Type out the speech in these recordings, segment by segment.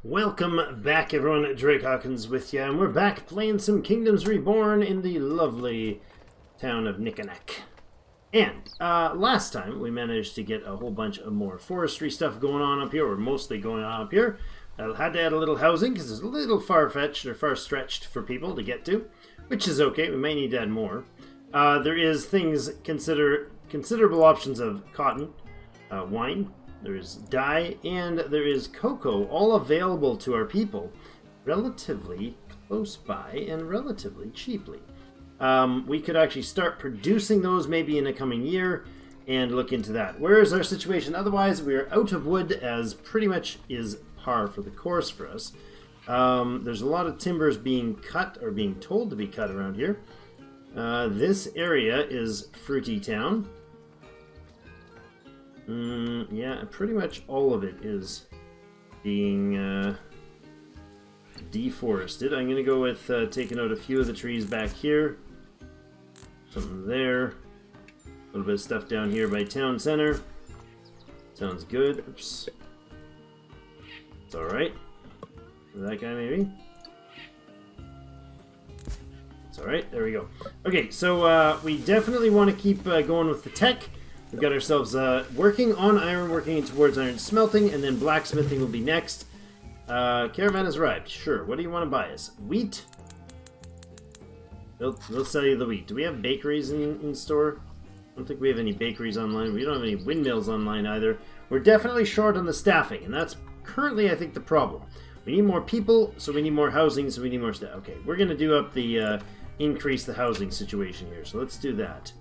Welcome back, everyone. Drake Hawkins with you, and we're back playing some Kingdoms Reborn in the lovely town of Nikanek. And last time we managed to get a whole bunch of more forestry stuff going on up here, or mostly going on up here. I had to add a little housing because it's a little far-fetched or far-stretched for people to get to, which is okay. We may need to add more. There is considerable options of cotton, wine. There is dye, and there is cocoa, all available to our people relatively close by and relatively cheaply. We could actually start producing those maybe in a coming year and look into that. Where is our situation? Otherwise, we are out of wood, as pretty much is par for the course for us. There's a lot of timbers being cut or being told to be cut around here. This area is Fruity Town. Yeah, pretty much all of it is being deforested. I'm going to go with taking out a few of the trees back here. Something there. A little bit of stuff down here by town center. Sounds good. Oops. It's alright. That guy maybe? It's alright. There we go. Okay, so we definitely want to keep going with the tech. We've got ourselves working on iron, working towards iron smelting, and then blacksmithing will be next. Caravan has arrived. Sure. What do you want to buy us? Wheat? They'll sell you the wheat. Do we have bakeries in store? I don't think we have any bakeries online. We don't have any windmills online either. We're definitely short on the staffing, and that's currently, I think, the problem. We need more people, so we need more housing, so we need more staff. Okay, we're going to do up the increase the housing situation here, so let's do that.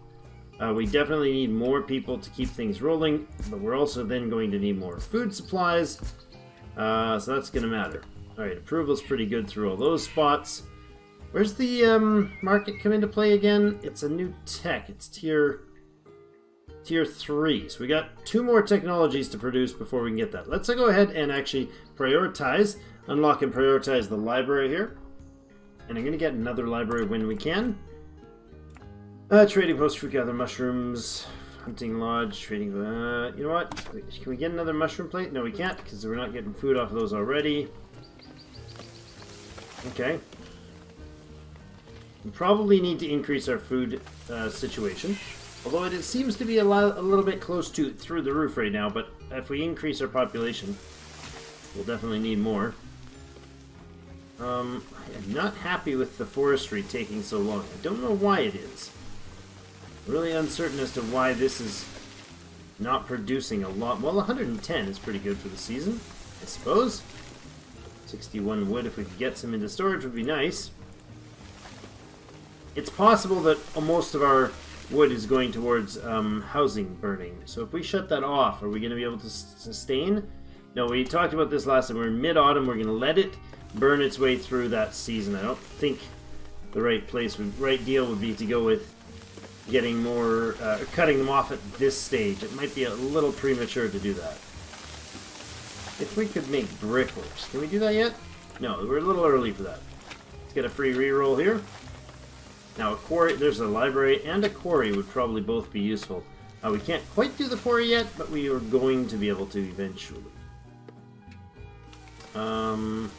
We definitely need more people to keep things rolling, but we're also then going to need more food supplies, so that's going to matter. Alright, approval's pretty good through all those spots. Where's the market come into play again? It's a new tech. It's tier 3, so we got 2 more technologies to produce before we can get that. Let's go ahead and actually prioritize, unlock and prioritize the library here. And I'm going to get another library when we can. Trading post, we gather mushrooms, hunting lodge, trading. You know what? Can we get another mushroom plate? No, we can't because we're not getting food off of those already. Okay. We probably need to increase our food situation, although it seems to be a little bit close to through the roof right now. But if we increase our population, we'll definitely need more. I'm not happy with the forestry taking so long. I don't know why it is. Really uncertain as to why this is not producing a lot. Well, 110 is pretty good for the season, I suppose. 61 wood, if we could get some into storage, would be nice. It's possible that most of our wood is going towards housing burning. So if we shut that off, are we going to be able to sustain? No, we talked about this last time. We're in mid-autumn. We're going to let it burn its way through that season. I don't think the right deal would be to go with getting more, cutting them off at this stage. It might be a little premature to do that. If we could make brickworks, can we do that yet? No, we're a little early for that. Let's get a free reroll here. Now a quarry, there's a library and a quarry would probably both be useful. We can't quite do the quarry yet, but we are going to be able to eventually. Let's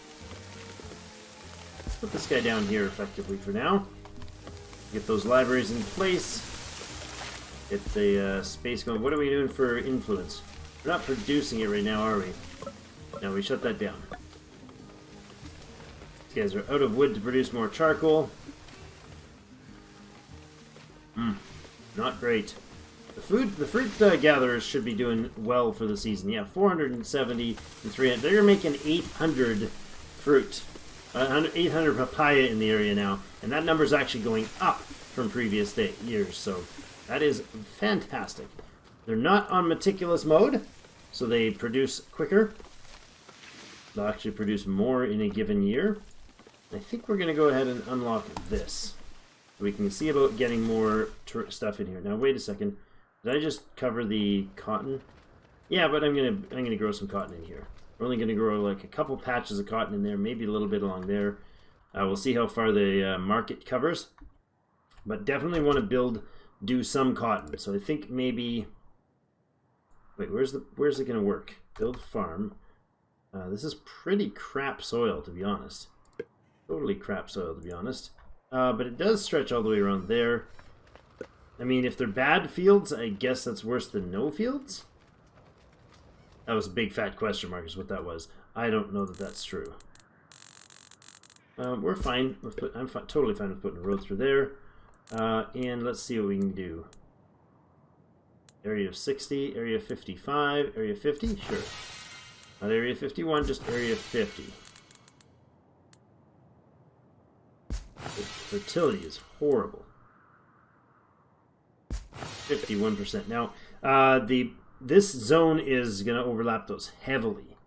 put this guy down here effectively for now. Get those libraries in place. Get the space going. What are we doing for influence? We're not producing it right now, are we? No, we shut that down. These guys are out of wood to produce more charcoal. Not great. The fruit gatherers should be doing well for the season. Yeah, 470 and 300. They're making 800 fruit. 800 papaya in the area now, and that number is actually going up from previous years, so that is fantastic. They're not on meticulous mode, so they produce quicker. They'll actually produce more in a given year. I think we're going to go ahead and unlock this. We can see about getting more stuff in here. Now, wait a second. Did I just cover the cotton? Yeah, but I'm gonna grow some cotton in here. We're only going to grow like a couple patches of cotton in there, maybe a little bit along there. We'll see how far the market covers. But definitely want to do some cotton. So I think maybe... Wait, where's it going to work? Build farm. This is pretty crap soil, to be honest. Totally crap soil, to be honest. But it does stretch all the way around there. I mean, if they're bad fields, I guess that's worse than no fields? That was a big fat question mark is what that was. I don't know that that's true. We're fine. I'm totally fine with putting a road through there. And let's see what we can do. Area of 60, area 55, area 50? Sure. Not area 51, just area 50. The fertility is horrible. 51%. Now, this zone is going to overlap those heavily.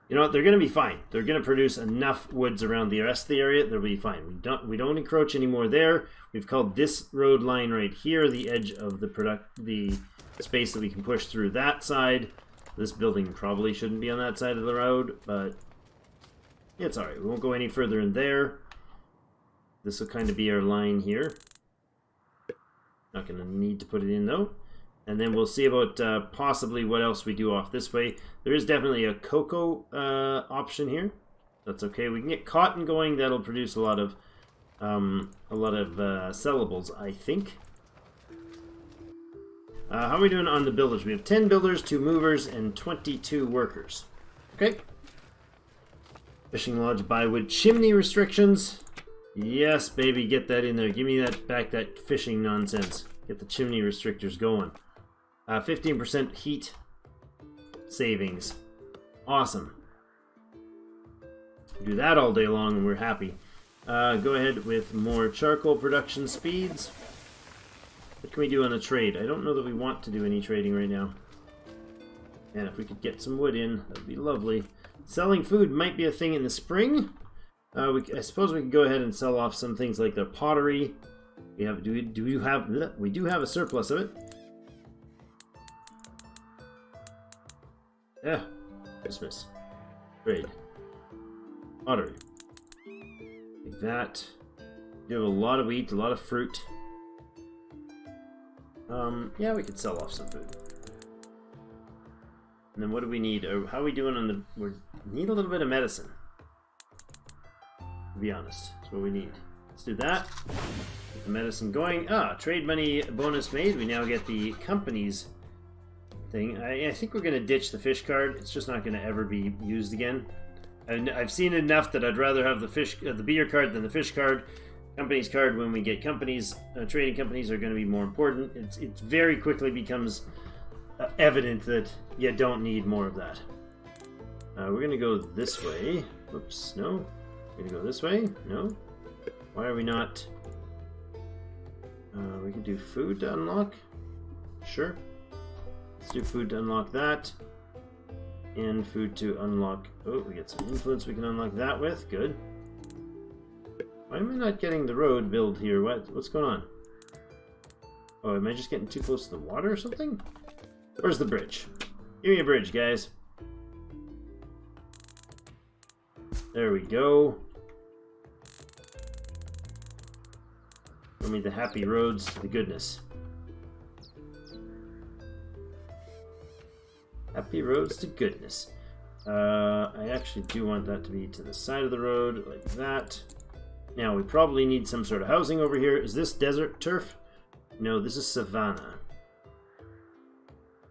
You know what? They're going to be fine. They're going to produce enough woods around the rest of the area. They'll be fine. We don't encroach anymore there. We've called this road line right here the edge of the space that we can push through that side. This building probably shouldn't be on that side of the road, but it's all right. We won't go any further in there. This will kind of be our line here. Not going to need to put it in though. And then we'll see about possibly what else we do off this way. There is definitely a cocoa option here. That's okay. We can get cotton going. That'll produce a lot of sellables, I think. How are we doing on the builders? We have 10 builders, 2 movers, and 22 workers. Okay. Fishing lodge, buy wood, chimney restrictions. Yes, baby, get that in there. Give me that back, that fishing nonsense. Get the chimney restrictors going. 15% heat savings. Awesome. Do that all day long and we're happy. Go ahead with more charcoal production speeds. What can we do on a trade? I don't know that we want to do any trading right now. And if we could get some wood in, that would be lovely. Selling food might be a thing in the spring. I suppose we could go ahead and sell off some things like the pottery. We do have a surplus of it. Yeah, Christmas. Trade. Pottery. Like that. We have a lot of wheat, a lot of fruit. Yeah, we could sell off some food. And then what do we need? How are we doing on the... We need a little bit of medicine. To be honest, that's what we need. Let's do that. Get the medicine going. Trade money bonus made. We now get the company's thing. I think we're going to ditch the fish card. It's just not going to ever be used again. And I've seen enough that I'd rather have the beer card than the fish card. Companies card, when we get companies, trading companies are going to be more important. It very quickly becomes evident that you don't need more of that. We're going to go this way. Oops, no. We're going to go this way. No. Why are we not? We can do food to unlock. Sure. Let's do food to unlock that. And food to unlock... Oh, we get some influence we can unlock that with. Good. Why am I not getting the road build here? What's going on? Oh, am I just getting too close to the water or something? Where's the bridge? Give me a bridge, guys. There we go. Show me the happy roads to the goodness. Happy roads to goodness. I actually do want that to be to the side of the road, like that. Now, we probably need some sort of housing over here. Is this desert turf? No, this is savanna.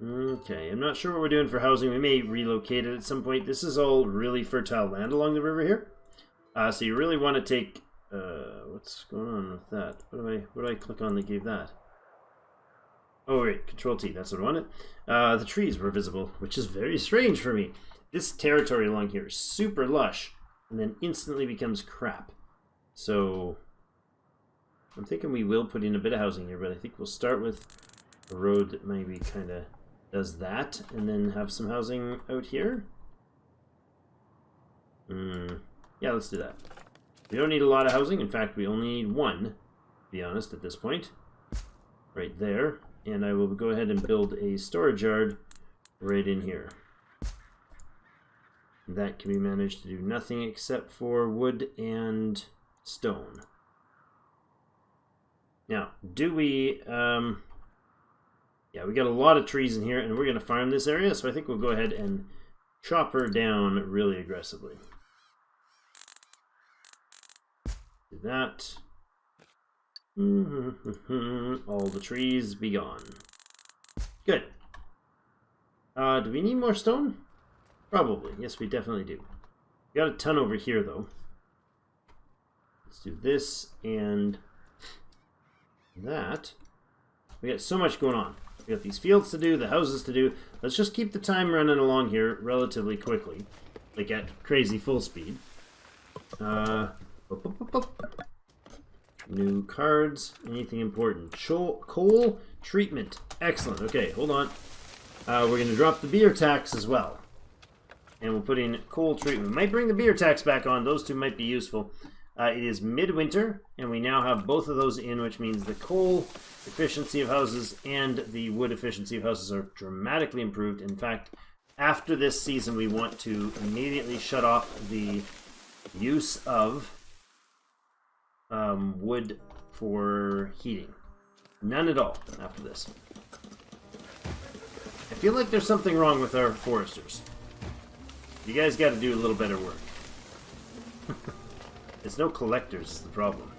Okay, I'm not sure what we're doing for housing. We may relocate it at some point. This is all really fertile land along the river here. So you really want to take... what's going on with that? What do I click on that gave that? Oh, wait, Control T, that's what I wanted. The trees were visible, which is very strange for me. This territory along here is super lush, and then instantly becomes crap. So, I'm thinking we will put in a bit of housing here, but I think we'll start with a road that maybe kind of does that, and then have some housing out here. Yeah, let's do that. We don't need a lot of housing. In fact, we only need one, to be honest, at this point. Right there. And I will go ahead and build a storage yard right in here. That can be managed to do nothing except for wood and stone. Now, do we... yeah, we got a lot of trees in here, and we're going to farm this area, so I think we'll go ahead and chop her down really aggressively. Do that. All the trees be gone. Good. Do we need more stone? Probably. Yes, we definitely do. We got a ton over here, though. Let's do this and that. We got so much going on. We got these fields to do, the houses to do. Let's just keep the time running along here relatively quickly. Like at crazy full speed. New cards. Anything important? Coal treatment. Excellent. Okay, hold on. We're going to drop the beer tax as well. And we'll put in coal treatment. Might bring the beer tax back on. Those two might be useful. It is midwinter, and we now have both of those in, which means the coal efficiency of houses and the wood efficiency of houses are dramatically improved. In fact, after this season, we want to immediately shut off the use of wood for heating. None at all after this. I feel like there's something wrong with our foresters. You guys got to do a little better work. There's no collectors is the problem.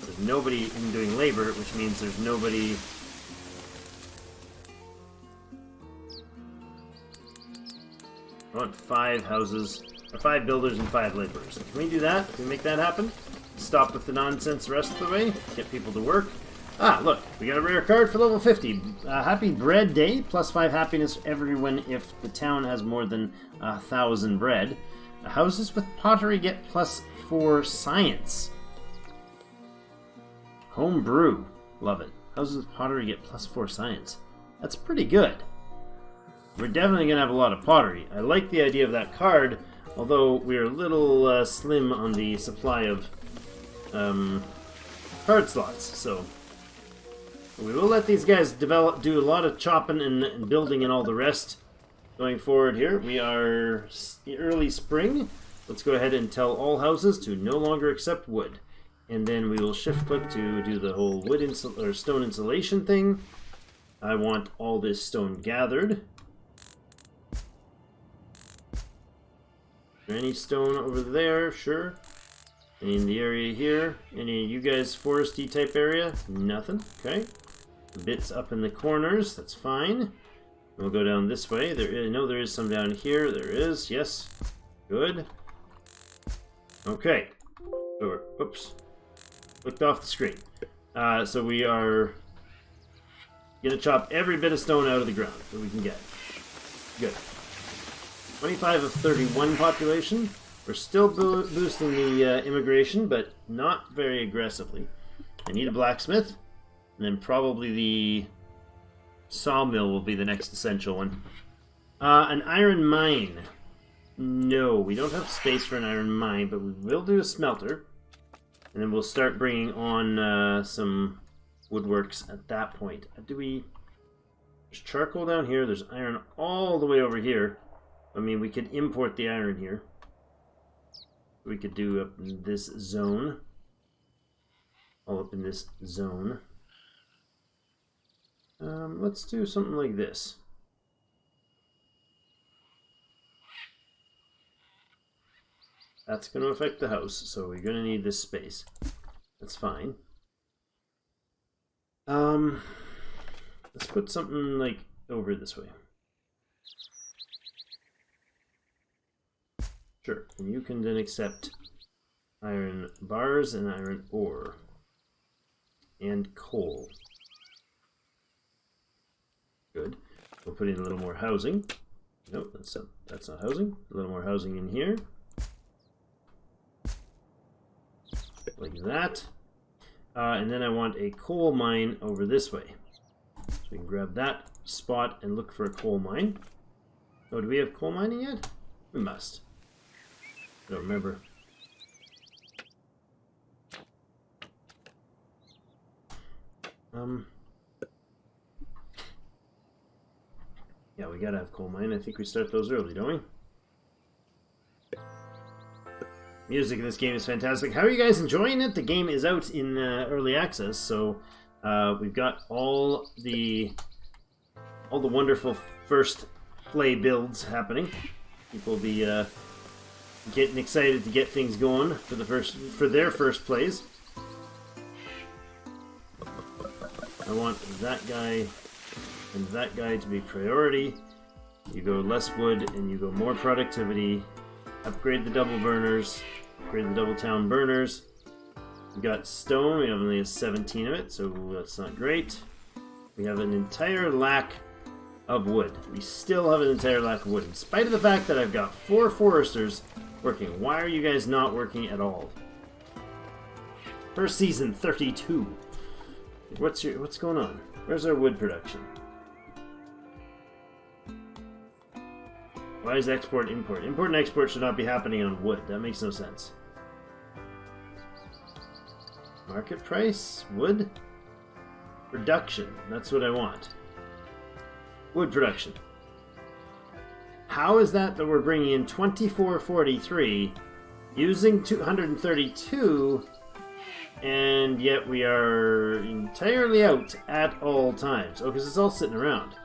There's nobody in doing labor, which means there's nobody... I want 5 houses, or 5 builders and 5 laborers. Can we do that? Can we make that happen? Stop with the nonsense the rest of the way? Get people to work? Ah, look, we got a rare card for level 50. Happy Bread Day, plus 5 happiness for everyone if the town has more than 1,000 bread. Houses with pottery get plus 4 science. Home brew. Love it. Houses with pottery get plus 4 science. That's pretty good. We're definitely going to have a lot of pottery. I like the idea of that card, although we're a little slim on the supply of card slots. So we will let these guys do a lot of chopping and building and all the rest going forward here. We are early spring. Let's go ahead and tell all houses to no longer accept wood. And then we will shift click to do the whole wood or stone insulation thing. I want all this stone gathered. Is there any stone over there? Sure. Any in the area here? Any of you guys foresty type area? Nothing. Okay. Bits up in the corners. That's fine. We'll go down this way. There is some down here. There is. Yes. Good. Okay. Oops. Clicked off the screen. So we are going to chop every bit of stone out of the ground that we can get. Good. 25 of 31 population. We're still boosting the immigration, but not very aggressively. I need a blacksmith. And then probably the sawmill will be the next essential one. An iron mine. No, we don't have space for an iron mine, but we will do a smelter. And then we'll start bringing on some woodworks at that point. There's charcoal down here. There's iron all the way over here. I mean, we could import the iron here. We could do up in this zone. All up in this zone. Let's do something like this. That's going to affect the house, so we're going to need this space. That's fine. Let's put something like over this way. Sure, and you can then accept iron bars and iron ore. And coal. Good. We'll put in a little more housing. Nope, that's not housing. A little more housing in here. Like that. And then I want a coal mine over this way. So we can grab that spot and look for a coal mine. Oh, do we have coal mining yet? We must. I don't remember. Yeah, we gotta have coal mine. I think we start those early, don't we? Music in this game is fantastic. How are you guys enjoying it? The game is out in early access, so we've got all the wonderful first play builds happening. People will be getting excited to get things going for their first plays. I want that guy and that guy to be priority. You go less wood and you go more productivity. Upgrade the double burners. Upgrade the double town burners. We got stone. We only have 17 of it, so that's not great. We have an entire lack of wood. We still have an entire lack of wood, in spite of the fact that I've got 4 foresters working. Why are you guys not working at all? First season, 32. What's going on? Where's our wood production? Why is export import? Import and export should not be happening on wood. That makes no sense. Market price? Wood? Production. That's what I want. Wood production. How is that we're bringing in 2443 using 232 and yet we are entirely out at all times? Oh, because it's all sitting around.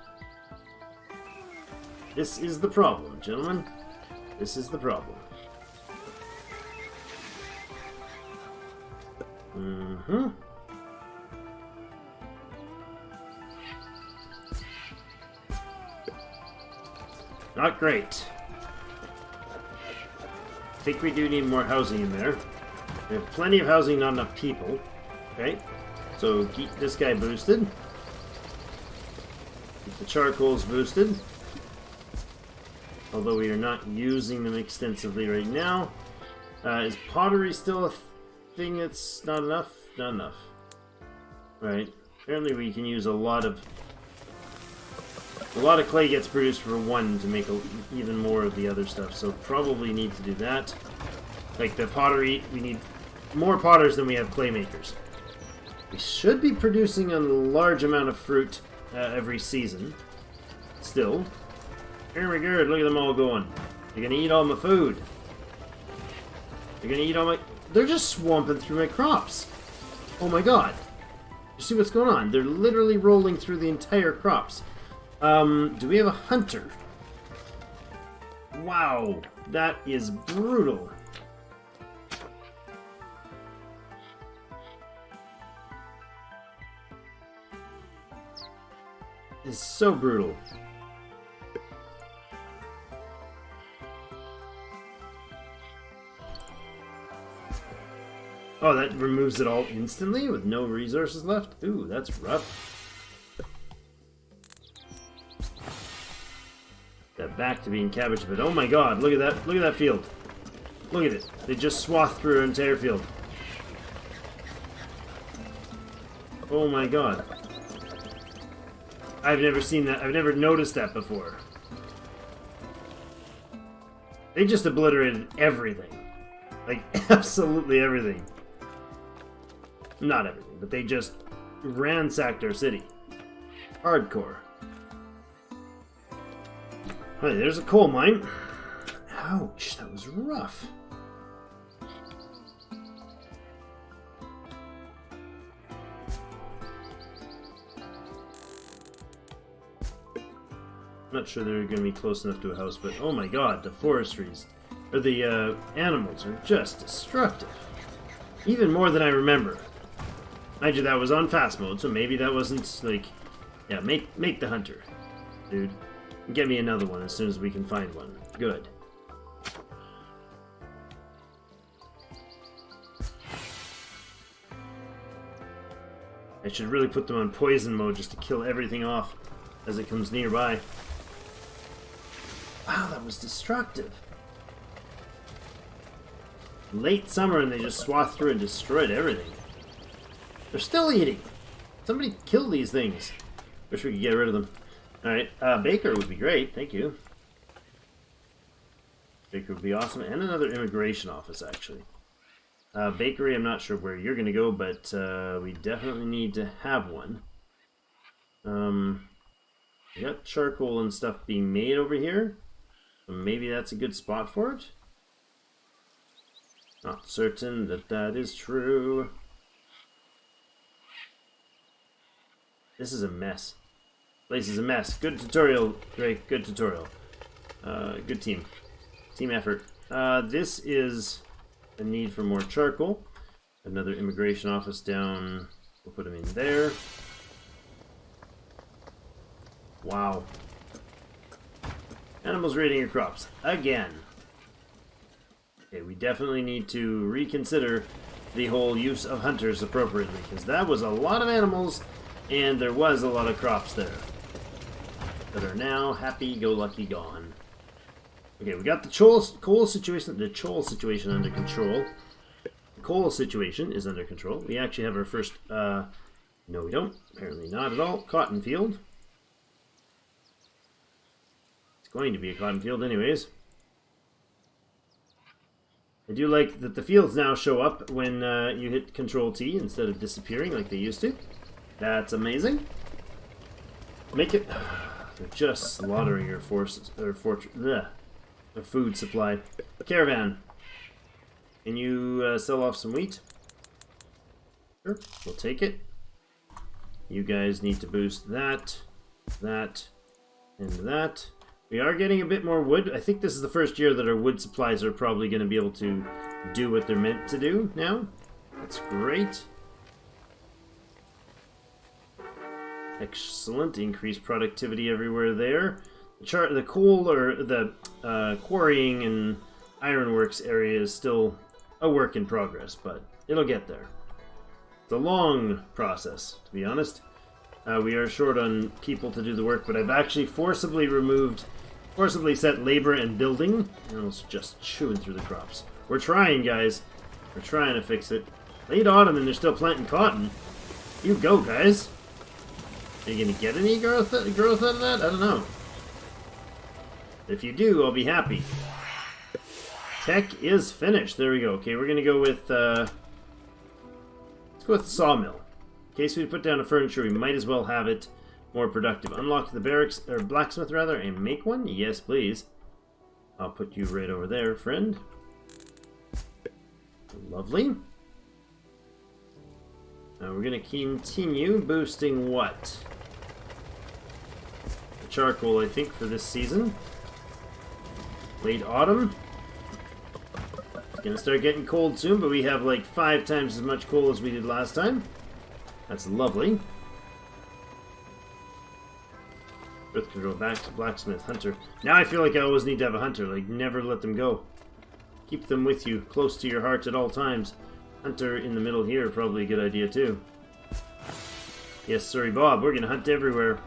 This is the problem, gentlemen. This is the problem. Mm-hmm. Not great. I think we do need more housing in there. We have plenty of housing, not enough people. Okay, so keep this guy boosted. Keep the charcoals boosted. Although we are not using them extensively right now. Is pottery still a thing that's not enough? Not enough. Right. Apparently we can use a lot of clay gets produced for 1 to make even more of the other stuff, so probably need to do that. Like the pottery, we need more potters than we have clay makers. We should be producing a large amount of fruit every season. Still. Very good, look at them all going. They're gonna eat all my food. They're gonna eat all my... They're just swamping through my crops. Oh my god. You see what's going on? They're literally rolling through the entire crops. Do we have a hunter? Wow, that is brutal. It's so brutal. Oh, that removes it all instantly with no resources left? Ooh, that's rough. That back to being cabbage, but oh my god, look at that. Look at that field. Look at it. They just swathed through an entire field. Oh my god. I've never seen that. I've never noticed that before. They just obliterated everything. Like, absolutely everything. Not everything, but they just ransacked our city. Hardcore. Hey, there's a coal mine. Ouch, that was rough. I'm not sure they're going to be close enough to a house, but oh my god, the forestries, or the animals are just destructive. Even more than I remember. Mind you, that was on fast mode, so maybe that wasn't like... Yeah, make the hunter, dude. Get me another one as soon as we can find one. Good. I should really put them on poison mode just to kill everything off as it comes nearby. Wow, that was destructive. Late summer and they just swathed through and destroyed everything. They're still eating. Somebody kill these things. Wish we could get rid of them. Alright, Baker would be great, thank you. Baker would be awesome, and another immigration office, actually. Bakery, I'm not sure where you're going to go, but we definitely need to have one. We got charcoal and stuff being made over here, so maybe that's a good spot for it. Not certain that that is true. This is a mess. Place is a mess. Good tutorial, Drake. Good tutorial. Good team. Team effort. This is a need for more charcoal. Another immigration office down. We'll put them in there. Wow. Animals raiding your crops. Again. Okay, we definitely need to reconsider the whole use of hunters appropriately, because that was a lot of animals, and there was a lot of crops there that are now happy-go-lucky gone. Okay, we got the coal situation under control. The coal situation is under control. We actually have our first, no we don't, apparently not at all, cotton field. It's going to be a cotton field anyways. I do like that the fields now show up when you hit Control-T instead of disappearing like they used to. That's amazing. Make it... They're just slaughtering your forces, or their food supply. Caravan. Can you sell off some wheat? Sure, we'll take it. You guys need to boost that, that, and that. We are getting a bit more wood. I think this is the first year that our wood supplies are probably going to be able to do what they're meant to do now. That's great. Excellent. Increased productivity everywhere there. The coal or the quarrying and ironworks area is still a work in progress, but it'll get there. It's a long process, to be honest. We are short on people to do the work, but I've actually forcibly set labor and building. Animals just chewing through the crops. We're trying, guys. We're trying to fix it. Late autumn and they're still planting cotton. You go, guys. Are you going to get any growth out of that? I don't know. If you do, I'll be happy. Tech is finished. There we go. Okay, we're going to go with... let's go with sawmill. In case we put down a furniture, we might as well have it more productive. Unlock the barracks, or blacksmith rather, and make one? Yes, please. I'll put you right over there, friend. Lovely. Now we're going to continue boosting what? The charcoal, I think, for this season. Late autumn. It's going to start getting cold soon, but we have like 5 times as much coal as we did last time. That's lovely. Earth control back to blacksmith, hunter. Now I feel like I always need to have a hunter. Like, never let them go. Keep them with you, close to your heart at all times. Hunter in the middle here, probably a good idea too. Yes, sorry, Bob. We're gonna hunt everywhere.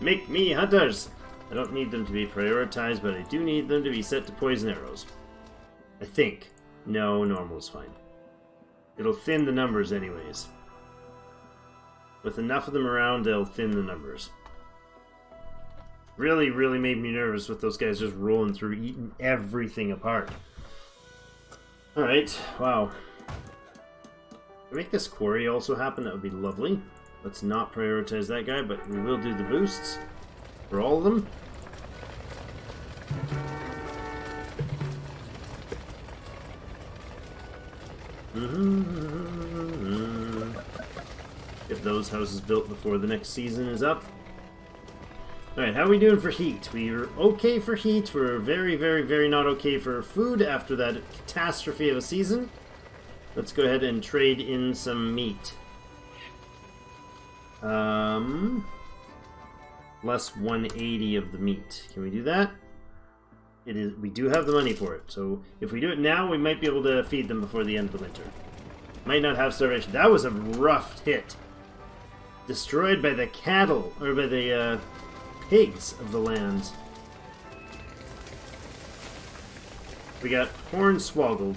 Make me hunters. I don't need them to be prioritized, but I do need them to be set to poison arrows. I think. No, normal's fine. It'll thin the numbers anyways. With enough of them around, they'll thin the numbers. Really, really made me nervous with those guys just rolling through, eating everything apart. Alright, wow. To make this quarry also happen, that would be lovely. Let's not prioritize that guy, but we will do the boosts for all of them. Get those houses built before the next season is up. Alright, how are we doing for heat? We're okay for heat. We're very, very, very not okay for food after that catastrophe of a season. Let's go ahead and trade in some meat. Less 180 of the meat. Can we do that? It is. We do have the money for it. So if we do it now, we might be able to feed them before the end of the winter. Might not have starvation. That was a rough hit. Destroyed by the cattle, or by the pigs of the land. We got hornswoggled.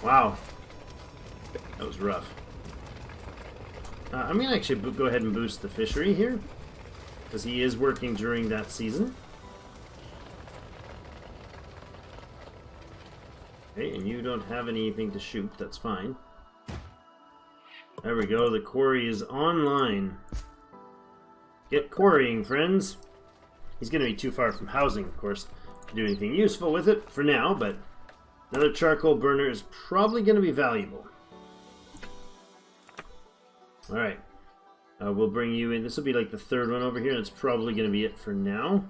Wow. That was rough. I'm going to actually go ahead and boost the fishery here, because he is working during that season. Okay, and you don't have anything to shoot, that's fine. There we go, the quarry is online. Get quarrying, friends. He's going to be too far from housing, of course, to do anything useful with it for now, but another charcoal burner is probably going to be valuable. Alright, We'll bring you in. This will be like the third one over here, and it's probably going to be it for now.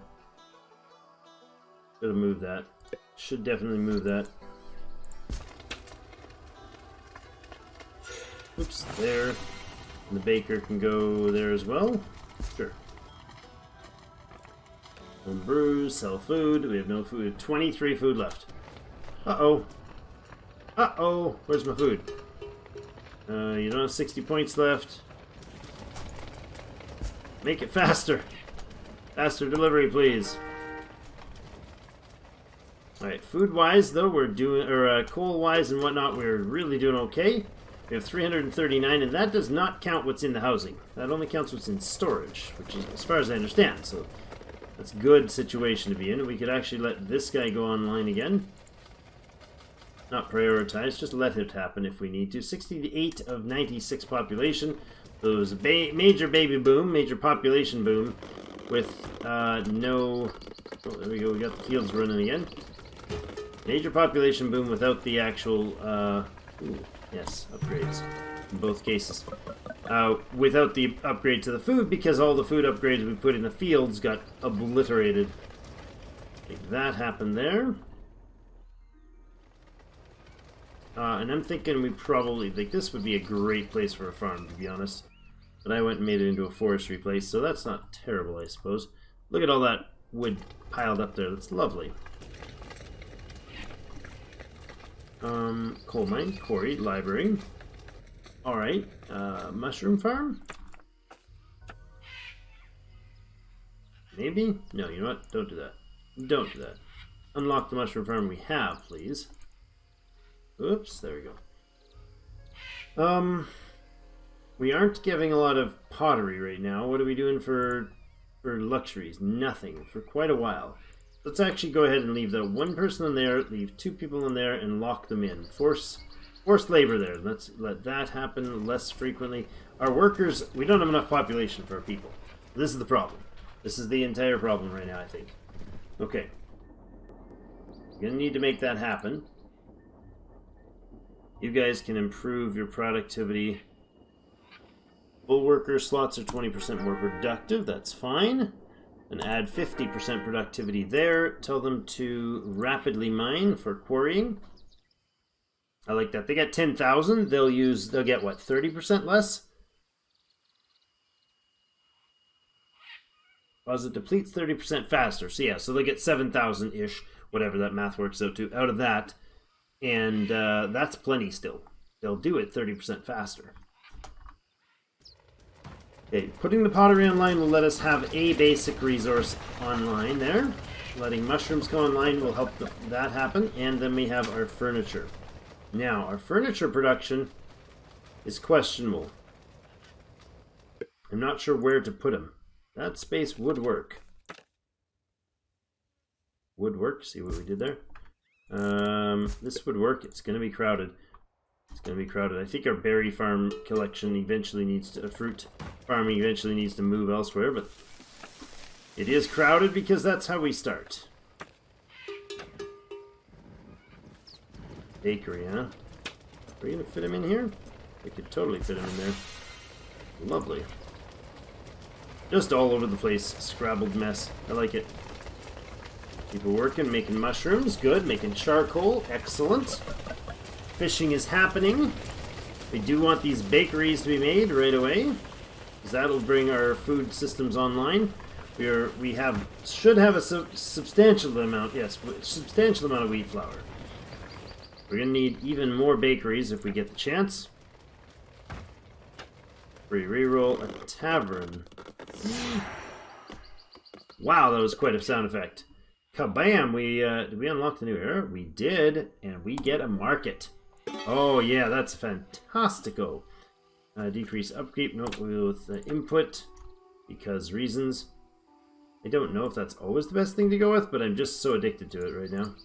Gotta move that. Should definitely move that. Oops, there. And the baker can go there as well. Sure. Home brews, sell food. We have no food. We have 23 food left. Uh-oh. Uh-oh. Where's my food? You don't have 60 points left. Make it faster. Faster delivery, please. Alright, food-wise, though, we're doing, or coal-wise and whatnot, we're really doing okay. We have 339, and that does not count what's in the housing. That only counts what's in storage, which is, as far as I understand, so that's a good situation to be in. We could actually let this guy go online again. Not prioritize, just let it happen if we need to. 68 of 96 population. So it was a major baby boom, major population boom, with no... Oh, there we go, we got the fields running again. Major population boom without the actual, yes, upgrades in both cases. Without the upgrade to the food, because all the food upgrades we put in the fields got obliterated. I think that happened there. And I'm thinking we probably, like, this would be a great place for a farm, to be honest. But I went and made it into a forestry place, so that's not terrible, I suppose. Look at all that wood piled up there. That's lovely. Coal mine, quarry, library. Alright, mushroom farm? Maybe? No, you know what? Don't do that. Don't do that. Unlock the mushroom farm we have, please. Oops, there we go. We aren't giving a lot of pottery right now. What are we doing for luxuries? Nothing, for quite a while. Let's actually go ahead and leave the one person in there, leave 2 people in there, and lock them in. Forced labor there. Let's let that happen less frequently. Our workers, we don't have enough population for our people. This is the problem. This is the entire problem right now, I think. Okay. We're going to need to make that happen. You guys can improve your productivity. Full worker slots are 20% more productive. That's fine. And add 50% productivity there. Tell them to rapidly mine for quarrying. I like that. They get 10,000. They'll get what, 30% less? Deposit depletes 30% faster. So yeah, so they get 7,000-ish, whatever that math works out to, out of that. And that's plenty still. They'll do it 30% faster. Okay, putting the pottery online will let us have a basic resource online there. Letting mushrooms go online will help that happen. And then we have our furniture. Now, our furniture production is questionable. I'm not sure where to put them. That space would work. Would work. See what we did there? This would work. It's going to be crowded. It's going to be crowded. I think our berry farm collection eventually needs to... fruit farming eventually needs to move elsewhere, but it is crowded because that's how we start. Bakery, huh? Are we going to fit him in here? We could totally fit him in there. Lovely. Just all over the place. Scrabbled mess. I like it. People working, making mushrooms. Good. Making charcoal. Excellent. Fishing is happening. We do want these bakeries to be made right away, because that'll bring our food systems online. We should have a substantial amount, yes, substantial amount of wheat flour. We're going to need even more bakeries if we get the chance. Free reroll, a tavern. Wow, that was quite a sound effect. Kabam! Did we unlock the new era? We did, and we get a market. Oh yeah, that's fantastico. Decrease upkeep, no, with input, because reasons. I don't know if that's always the best thing to go with, but I'm just so addicted to it right now.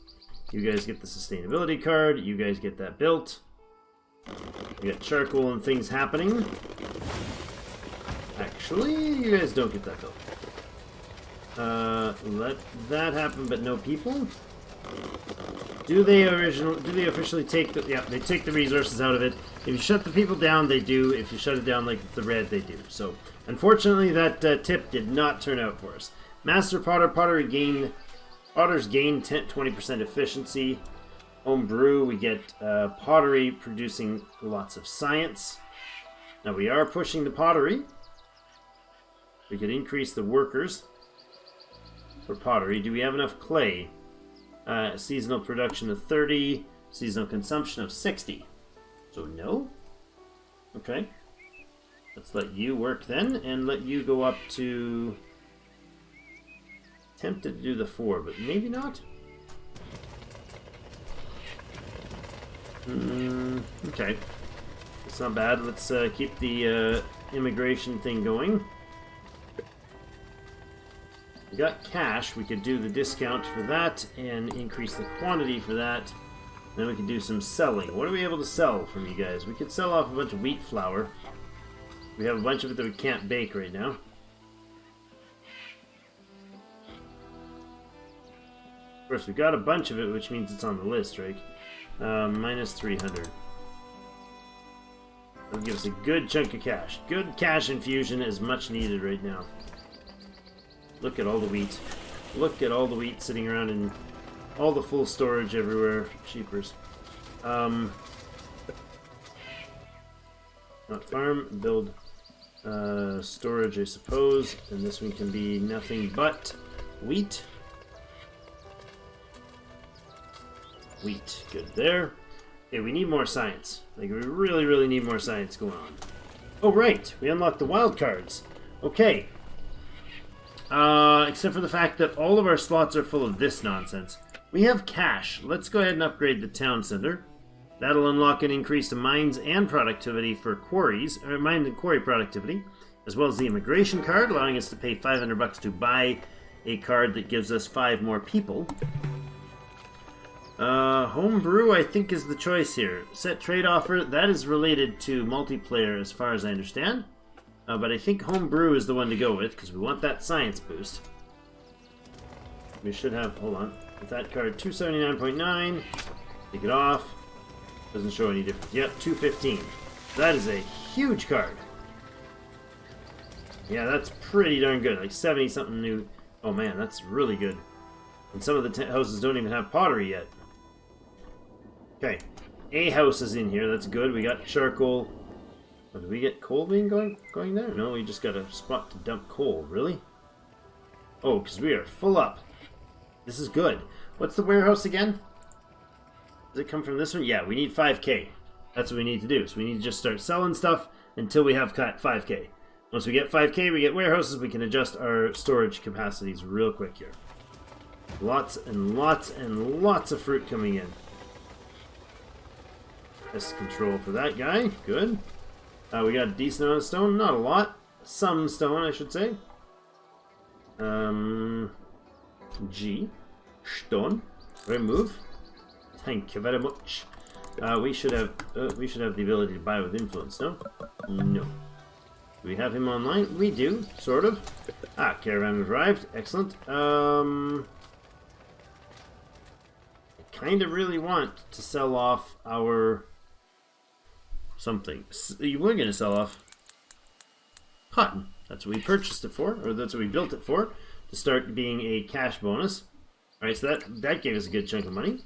You guys get the sustainability card, you guys get that built. We got charcoal and things happening. Actually, you guys don't get that built. Let that happen, but no people. Do they officially take the... Yeah, they take the resources out of it. If you shut the people down, they do. If you shut it down like the red, they do. So, unfortunately, that tip did not turn out for us. Master Potter, Potters gain 20% efficiency. Home brew, we get pottery producing lots of science. Now we are pushing the pottery. We could increase the workers for pottery. Do we have enough clay? Seasonal production of 30, seasonal consumption of 60. So no? Okay. Let's let you work then, and let you go up to... Tempted to do the 4, but maybe not? Okay. It's not bad. Let's keep the immigration thing going. We got cash. We could do the discount for that and increase the quantity for that. Then we can do some selling. What are we able to sell from you guys? We could sell off a bunch of wheat flour. We have a bunch of it that we can't bake right now. Of course, we got a bunch of it, which means it's on the list, right? Minus 300. That'll give us a good chunk of cash. Good cash infusion is much needed right now. Look at all the wheat. Look at all the wheat sitting around in all the full storage everywhere. Cheapers. Not farm, build storage, I suppose. And this one can be nothing but wheat. Wheat, good there. Okay, we need more science. Like, we really, really need more science going on. Oh, right, we unlocked the wild cards. Okay. Except for the fact that all of our slots are full of this nonsense. We have cash. Let's go ahead and upgrade the town center. That'll unlock an increase to mines and productivity for quarries, or mines and quarry productivity, as well as the immigration card, allowing us to pay $500 to buy a card that gives us 5 more people. Homebrew, I think, is the choice here. Set trade offer, that is related to multiplayer as far as I understand. But I think homebrew is the one to go with, because we want that science boost. We should have, hold on, with that card, 279.9. Take it off. Doesn't show any difference. Yep, 215. That is a huge card. Yeah, that's pretty darn good. Like 70 something new. Oh man, that's really good. And some of the houses don't even have pottery yet. Okay, a house is in here. That's good. We got charcoal. Oh, did we get coal being going there? No, we just got a spot to dump coal. Really? Oh, because we are full up. This is good. What's the warehouse again? Does it come from this one? Yeah, we need 5k. That's what we need to do. So we need to just start selling stuff until we have 5k. Once we get 5k, we get warehouses. We can adjust our storage capacities real quick here. Lots and lots and lots of fruit coming in. Pest control for that guy. Good. We got a decent amount of stone. Not a lot. Some stone, I should say. G. Stone. Remove. Thank you very much. We should have the ability to buy with influence, no? No. Do we have him online? We do, sort of. Ah, caravan has arrived. Excellent. I kind of really want to sell off our something. You were going to sell off cotton. That's what we purchased it for, or that's what we built it for, to start being a cash bonus. Alright, so that gave us a good chunk of money.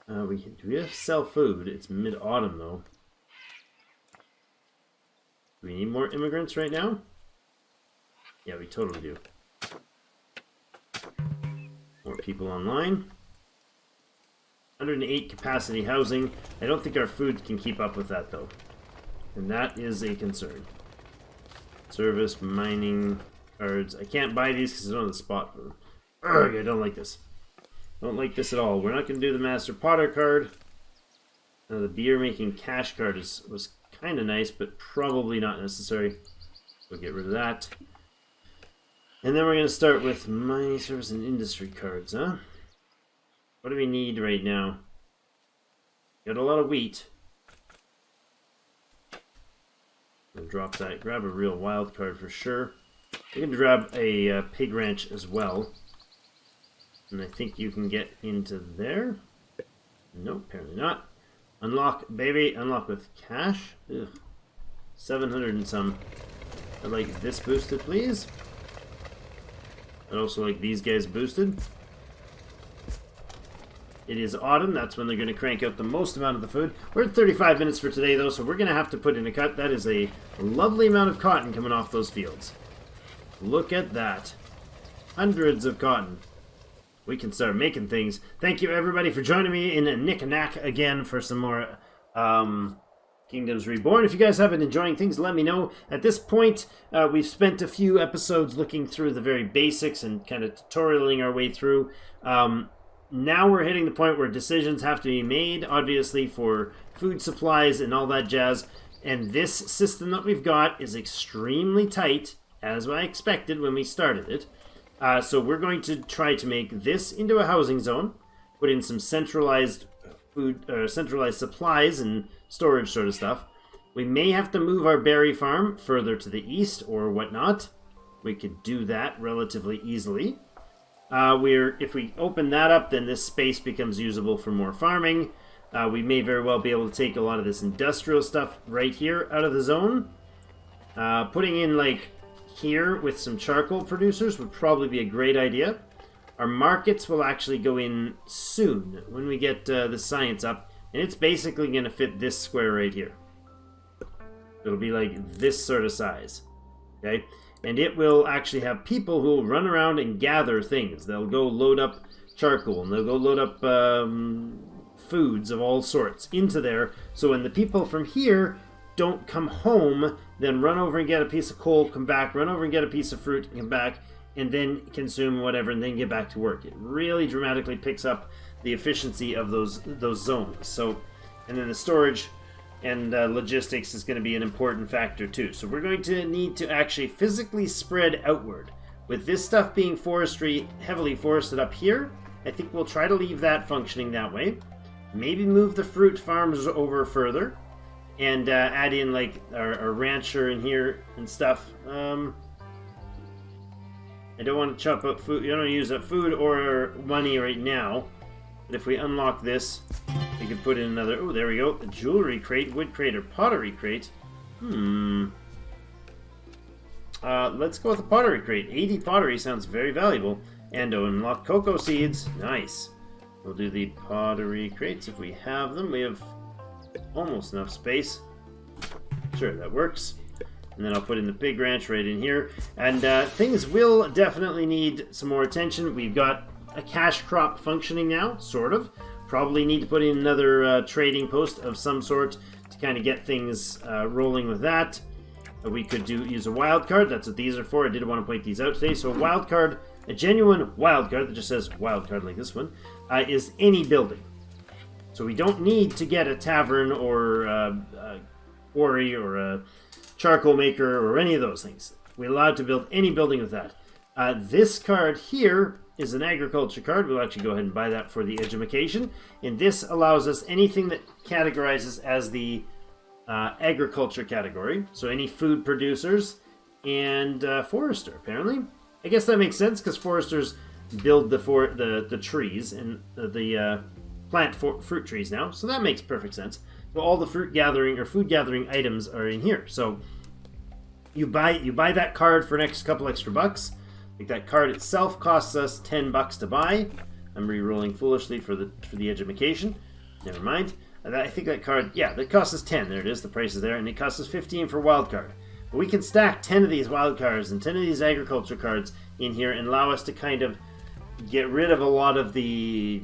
Do we have to sell food? It's mid-autumn, though. Do we need more immigrants right now? Yeah, we totally do. More people online. 108 capacity housing. I don't think our food can keep up with that, though. And that is a concern. Service, mining, cards. I can't buy these because I don't have the spot for them. Urgh, I don't like this. Don't like this at all. We're not going to do the Master Potter card. The beer making cash card was kind of nice, but probably not necessary. We'll get rid of that. And then we're going to start with mining, service, and industry cards, huh? What do we need right now? Got a lot of wheat. We'll drop that. Grab a real wild card for sure. We can grab a pig ranch as well. And I think you can get into there. Nope, apparently not. Unlock, baby. Unlock with cash. Ugh. 700 and some. I'd like this boosted, please. I'd also like these guys boosted. It is autumn. That's when they're going to crank out the most amount of the food. We're at 35 minutes for today, though, so we're going to have to put in a cut. That is a lovely amount of cotton coming off those fields. Look at that. Hundreds of cotton. We can start making things. Thank you, everybody, for joining me in Nick-a-Knack again for some more Kingdoms Reborn. If you guys have been enjoying things, let me know. At this point, we've spent a few episodes looking through the very basics and kind of tutorialing our way through. Now we're hitting the point where decisions have to be made, obviously, for food supplies and all that jazz. And this system that we've got is extremely tight, as I expected when we started it. So we're going to try to make this into a housing zone, put in some centralized food, centralized supplies and storage sort of stuff. We may have to move our berry farm further to the east or whatnot. We could do that relatively easily. If we open that up, then this space becomes usable for more farming. We may very well be able to take a lot of this industrial stuff right here out of the zone. Putting in like here with some charcoal producers would probably be a great idea. Our markets will actually go in soon when we get the science up, and it's basically going to fit this square right here. It'll be like this sort of size, okay? And it will actually have people who will run around and gather things. They'll go load up charcoal, and they'll go load up foods of all sorts into there. So when the people from here don't come home, then run over and get a piece of coal, come back, run over and get a piece of fruit, come back, and then consume whatever, and then get back to work. It really dramatically picks up the efficiency of those zones. So, and then the storage and logistics is going to be an important factor too. So we're going to need to actually physically spread outward. With this stuff being forestry, heavily forested up here, I think we'll try to leave that functioning that way. Maybe move the fruit farms over further and add in like our rancher in here and stuff. I don't want to chop up food. You don't want to use up food or money right now. But if we unlock this, we can put in another... Oh, there we go. A jewelry crate, wood crate, or pottery crate. Let's go with the pottery crate. 80 pottery sounds very valuable. And unlock cocoa seeds. Nice. We'll do the pottery crates if we have them. We have almost enough space. Sure, that works. And then I'll put in the pig ranch right in here. And things will definitely need some more attention. We've got a cash crop functioning now, sort of. Probably need to put in another trading post of some sort to kind of get things rolling with that. We could use a wild card. That's what these are for. I did want to point these out today. So a wild card, a genuine wild card that just says wild card like this one, is any building. So we don't need to get a tavern or a quarry or a charcoal maker or any of those things. We're allowed to build any building with that. This card here is an agriculture card. We'll actually go ahead and buy that for the education. And this allows us anything that categorizes as the agriculture category. So any food producers and forester, apparently. I guess that makes sense because foresters build the trees and the plant fruit trees now. So that makes perfect sense. So all the fruit gathering or food gathering items are in here. So you buy that card for an couple extra bucks. Like that card itself costs us $10 to buy. I'm re-rolling foolishly for the education. Never mind. I think that card, yeah, that costs us 10. There it is. The price is there, and it costs us 15 for wild card. But we can stack 10 of these wild cards and 10 of these agriculture cards in here and allow us to kind of get rid of a lot of the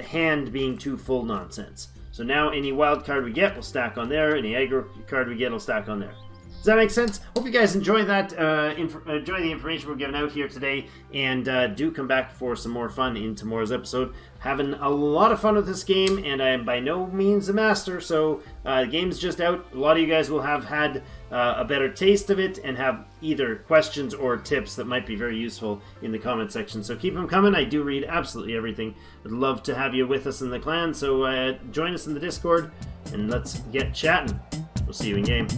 hand being too full nonsense. So now any wild card we get will stack on there. Any aggro card we get will stack on there. Does that make sense? Hope you guys enjoy that. Enjoy the information we're giving out here today, and do come back for some more fun in tomorrow's episode. Having a lot of fun with this game, and I am by no means a master, so the game's just out. A lot of you guys will have had a better taste of it and have either questions or tips that might be very useful in the comment section. So keep them coming. I do read absolutely everything. I'd love to have you with us in the clan, so join us in the Discord, and let's get chatting. We'll see you in game.